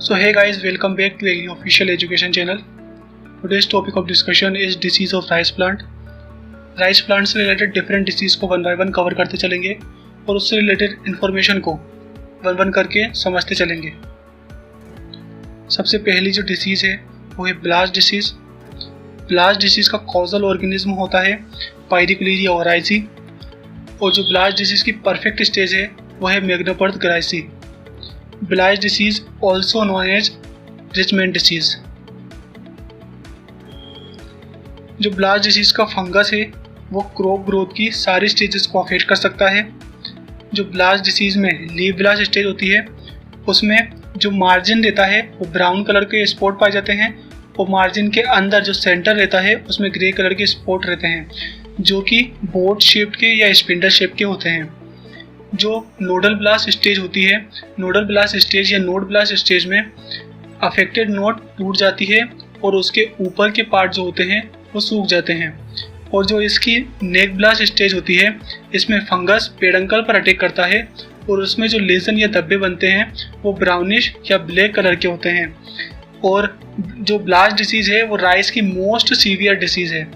So hey guys, welcome back to Agri Official Education channel. Today's topic of discussion is disease of rice plant. Rice plant से related different disease को one by one cover करते चलेंगे और उससे related information को one one करके समझते चलेंगे। सबसे पहली जो डिसीज़ है वो है ब्लास्ट डिसीज़। ब्लास्ट डिसीज़ का कॉजल ऑर्गेनिज्म होता है पायरिकुलेरिया ओराइसी और जो ब्लास्ट डिसीज़ की परफेक्ट स्टेज है वो है Magnaporthe grisea. Blast disease also known as रिचमेंट डिसीज़। जो ब्लास्ट डिसीज़ का फंगस है वो क्रॉप ग्रोथ की सारी स्टेजेस को अफेक्ट कर सकता है। जो ब्लास्ट डिसीज़ में लीफ ब्लास्ट स्टेज होती है उसमें जो मार्जिन रहता है वो ब्राउन कलर के स्पॉट पाए जाते हैं और मार्जिन के अंदर जो सेंटर रहता है उसमें ग्रे कलर के स्पॉट रहते हैं जो कि बोट शेप्ड के या स्पिंडल शेप के होते हैं। जो नोडल ब्लास्ट स्टेज होती है, नोडल ब्लास्ट स्टेज या नोड ब्लास्ट स्टेज में अफेक्टेड नोड टूट जाती है और उसके ऊपर के पार्ट जो होते हैं वो सूख जाते हैं। और जो इसकी नेक ब्लास्ट स्टेज होती है इसमें फंगस पेडंकल पर अटैक करता है और उसमें जो लेजन या धब्बे बनते हैं वो ब्राउनिश या ब्लैक कलर के होते हैं। और जो ब्लास्ट डिसीज़ है वो राइस की मोस्ट सीवियर डिसीज़ है।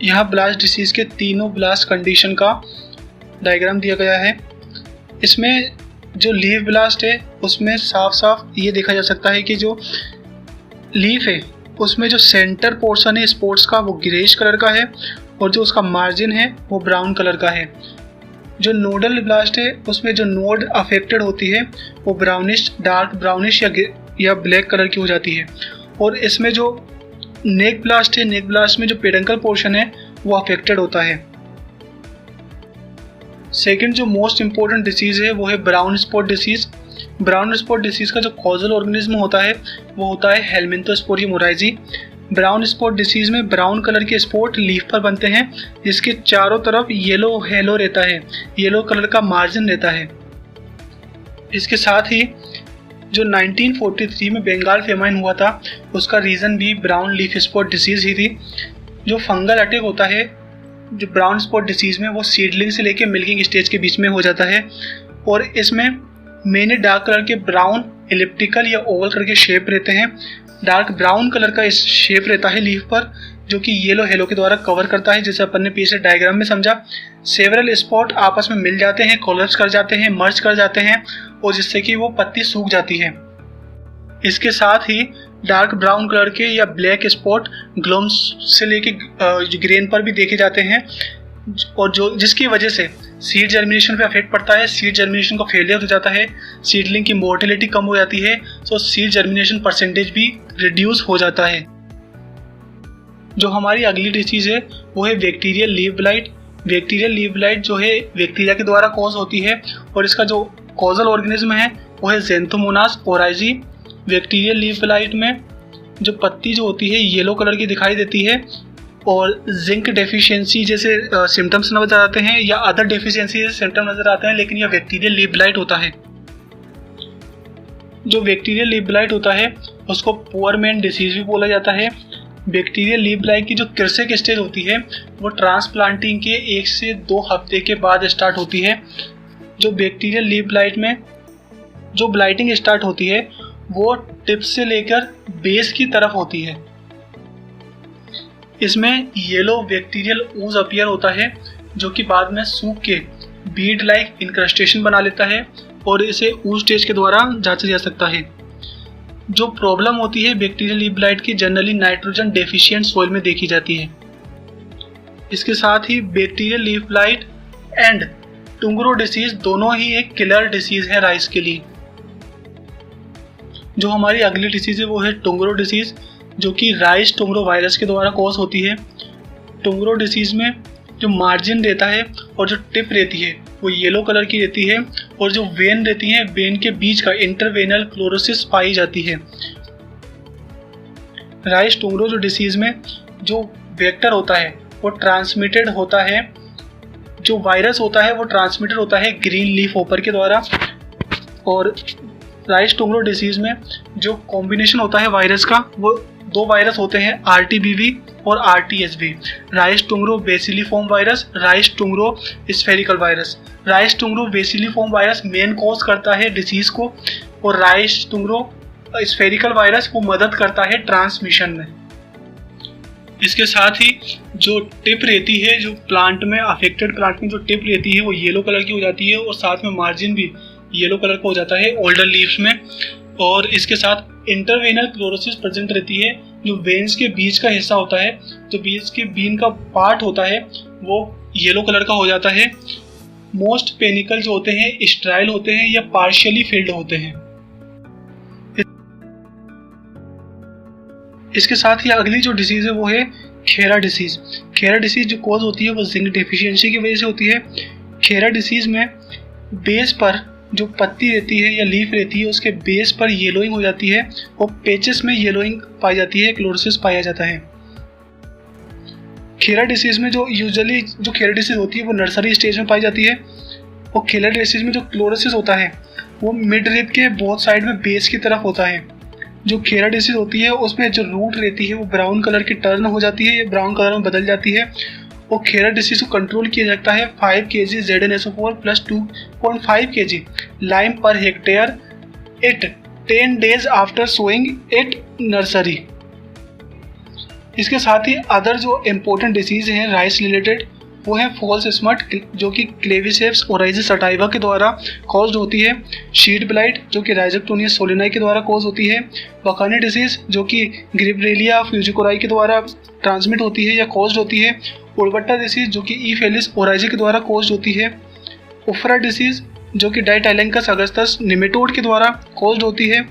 यहाँ ब्लास्ट डिसीज़ के तीनों ब्लास्ट कंडीशन का डायग्राम दिया गया है। इसमें जो लीफ ब्लास्ट है उसमें साफ साफ ये देखा जा सकता है कि जो लीफ है उसमें जो सेंटर पोर्शन है स्पोर्ट्स का वो ग्रेइश कलर का है और जो उसका मार्जिन है वो ब्राउन कलर का है। जो नोडल ब्लास्ट है उसमें जो नोड अफेक्टेड होती है वो ब्राउनिश, डार्क ब्राउनिश या ब्लैक कलर की हो जाती है। और इसमें जो नेक ब्लास्ट है, नेक ब्लास्ट में जो पेडंकल पोर्शन है वो अफेक्टेड होता है। सेकंड जो मोस्ट इम्पोर्टेंट डिसीज़ है वो है brown spot disease. Brown spot disease का जो कॉजल ऑर्गेनिज्म होता है वो होता है हेलमिंथोस्पोरियम ओराइसी। ब्राउन स्पॉट डिसीज़ में ब्राउन कलर के स्पॉट लीफ पर बनते हैं जिसके चारों तरफ येलो हेलो रहता है, येलो कलर का मार्जिन रहता है। इसके साथ ही जो 1943 में बंगाल फेमाइन हुआ था उसका रीज़न भी ब्राउन लीफ स्पॉट डिसीज़ ही थी। जो फंगल अटैक होता है जो ब्राउन स्पॉट डिसीज़ में वो सीडलिंग से लेके मिल्किंग स्टेज के बीच में हो जाता है और इसमें मेनली डार्क कलर के ब्राउन एलिप्टिकल या ओवल कलर के शेप रहते हैं। डार्क ब्राउन कलर का इस शेप रहता है लीफ पर जो कि येलो हेलो के द्वारा कवर करता है, जैसे अपन ने पीछे डायग्राम में समझा। सेवरल स्पॉट आपस में मिल जाते हैं, कोलैप्स कर जाते हैं, मर्ज कर जाते हैं और जिससे कि वो पत्ती सूख जाती है। इसके साथ ही डार्क ब्राउन कलर के या ब्लैक स्पॉट ग्लोम्स से लेके ग्रेन पर भी देखे जाते हैं और जो जिसकी वजह से सीड जर्मिनेशन पे अफेक्ट पड़ता है। सीड जर्मिनेशन का फेलियर हो जाता है, सीडलिंग की मोर्टेलिटी कम हो जाती है, तो सीड जर्मिनेशन परसेंटेज भी रिड्यूस हो जाता है। जो हमारी अगली डिसीज़ है वो है bacterial leaf blight. Bacterial leaf blight जो है बैक्टीरिया के द्वारा कॉज होती है और इसका जो कॉजल ऑर्गेनिज्म है वो है ज़ैंथोमोनास ओराइसी। बैक्टीरियल लीफ ब्लाइट में जो पत्ती जो होती है येलो कलर की दिखाई देती है और जिंक डेफिशिएंसी जैसे सिम्टम्स नजर आते हैं या अदर डेफिशिएंसी जैसे सिम्टम नजर आते हैं, लेकिन यह बैक्टीरियल लीफ ब्लाइट होता है। जो बैक्टीरियल लीफ ब्लाइट होता है उसको पुअर मैन डिसीज भी बोला जाता है। बैक्टीरियल लीफ ब्लाइट की जो क्रिसिक स्टेज होती है वो ट्रांसप्लांटिंग के 1 से 2 हफ्ते के बाद स्टार्ट होती है। जो बैक्टीरियल लीफ ब्लाइट में जो ब्लाइटिंग स्टार्ट होती है वो टिप से लेकर बेस की तरफ होती है। इसमें येलो बैक्टीरियल ooze अपीयर होता है जो कि बाद में सूख के बीड लाइक इनक्रस्टेशन बना लेता है और इसे ooze टेस्ट के द्वारा जांचा जा सकता है। जो प्रॉब्लम होती है बैक्टीरियल लीफ ब्लाइट की जनरली नाइट्रोजन डेफिशिएंट सॉइल में देखी जाती है। इसके साथ ही bacterial leaf blight and tungro disease दोनों ही एक किलर डिसीज है राइस के लिए। जो हमारी अगली डिसीज है वो है टुंगरो डिसीज जो कि राइस टुंगरो वायरस के द्वारा कॉज होती है। टुंगरो डिसीज़ में जो मार्जिन रहता है और जो टिप रहती है वो येलो कलर की रहती है और जो वेन रहती है वेन के बीच का इंटरवेनल क्लोरोसिस पाई जाती है। राइस टुंगरो जो डिसीज़ में जो वेक्टर होता है वो ट्रांसमिटेड होता है, जो वायरस होता है वो ट्रांसमिटेड होता है ग्रीन लीफ होपर के द्वारा। और राइस टुंगरो डिसीज़ में जो कॉम्बिनेशन होता है वायरस का वो 2 वायरस होते हैं RTBV और RTSV। Rice tungro bacilliform virus, rice tungro spherical virus. Rice tungro bacilliform virus main cause करता है डिसीज को, और राइस टुंगरो स्फेरिकल वायरस वो मदद करता है ट्रांसमिशन में। इसके साथ ही जो टिप रहती है, जो प्लांट में अफेक्टेड प्लांट में जो टिप रहती है वो येलो कलर की हो जाती है, और साथ में मार्जिन भी येलो कलर का हो जाता है ओल्डर लीव्स में। और इसके साथ इंटरवेनल क्लोरोसिस प्रेजेंट रहती है, जो वेन्स के बीच का हिस्सा होता है, जो बीच के बीन का पार्ट होता है वो येलो कलर का हो जाता है। मोस्ट पेनिकल जो होते हैं स्ट्राइल होते हैं या पार्शियली फिल्ड होते हैं। इसके साथ ही अगली जो डिसीज है वो है खेरा डिसीज। खेरा डिसीज जो कॉज होती है वो जिंक डेफिशिएंसी की वजह से होती है। खेरा डिसीज में बेस पर जो पत्ती रहती है या लीफ रहती है उसके बेस पर येलोइंग हो जाती है, और पेचेस में येलोइंग पाई जाती है, क्लोरोसिस पाया जाता है। खेरा डिसीज में जो यूजुअली जो खेरा डिसीज होती है वो नर्सरी स्टेज में पाई जाती है, और खेरा डिसीज में जो क्लोरोसिस होता है वो मिड रिब के बोथ साइड में बेस की तरफ होता है। जो खेरा डिसीज होती है उसमें जो रूट रहती है वो ब्राउन कलर की टर्न हो जाती है, ब्राउन कलर में बदल जाती है, और खेरा डिसीज को कंट्रोल किया जाता है 5 kg ZnSO4 plus 2.5 kg lime per hectare at 10 days after sowing at nursery. इसके साथ ही अदर जो इम्पोर्टेंट डिसीज हैं राइस रिलेटेड वो है फॉल्स स्मट, जो कि क्लेविसेप्स ओराइजिस सटाइवा के द्वारा कॉज्ड होती है। शीट ब्लाइट जो कि राइजोक्टोनिया सोलिनाई के द्वारा कॉज होती है। बकानी डिसीज जो कि ग्रिबरेलिया फ्यूजिकोराई के द्वारा ट्रांसमिट होती है या कॉज्ड होती है। उर्बट्टा डिसीज जो कि ई फेलिस ओराइजी के द्वारा कॉज्ड होती है। उफरा डिसीज जो कि डाइटाइलेंकस अगस्टस निमेटोड के द्वारा कॉज्ड होती है।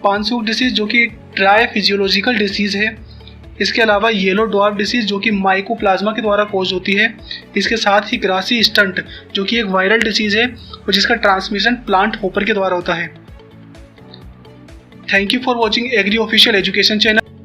पानसूक डिसीज जो कि ट्राई फिजियोलॉजिकल डिसीज है। इसके अलावा येलो ड्वार्फ डिसीज जो कि माइकोप्लाज्मा के द्वारा कॉज होती है। इसके साथ ही ग्रासी स्टंट जो कि एक वायरल डिसीज है और जिसका ट्रांसमिशन प्लांट होपर के द्वारा होता है। Thank you for watching Agri official education channel.